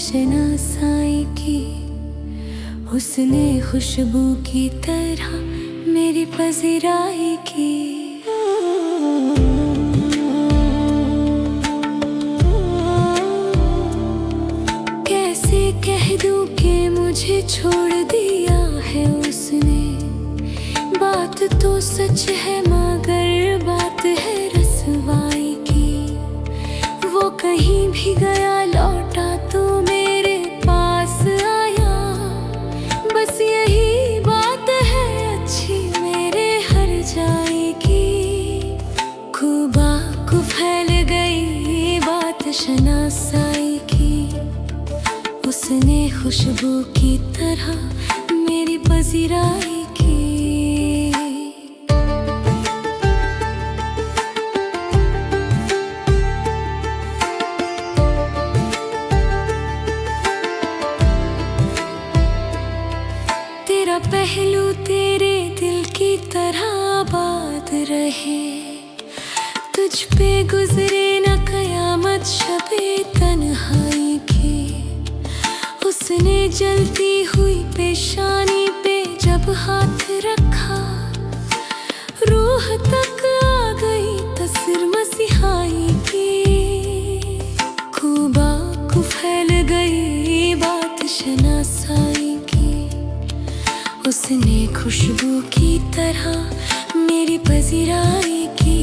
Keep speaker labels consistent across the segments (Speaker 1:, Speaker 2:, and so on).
Speaker 1: शनासाई की, उसने खुशबू की तरह मेरी पजीराई की। कैसे कह दूं कि मुझे छोड़ दिया है उसने, बात तो सच है मगर बात है रसवाई की। वो कहीं भी गया लौटा तो मेरे पास आया, बस यही बात है अच्छी मेरे हर जाएगी। खुबा को फैल गई बात शनासाई की, उसने खुशबू की तरह मेरी पजीराई की। तेरा पहलू तेरे दिल की तरह आबाद रहे, तुझ पे गुजरे न कयामत शबे तन्हाई की। उसने जलती हुई पेशानी पे जब हाथ रखा, रूह तक आ गई तस्वीर मसीहाई की। खुबा को फैल गई बात शनासाई की, उसने खुशबू की तरह मेरी पजीराई की।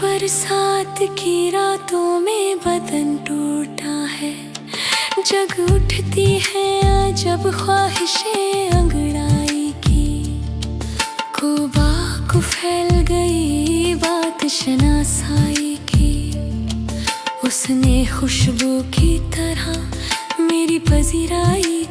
Speaker 1: बरसात की रातों में बदन टूटा है, जग उठती है जब ख्वाहिशें अंगड़ाई की। खुबा को फैल गई बात शनासाई की, उसने खुशबू की तरह मेरी पजीराई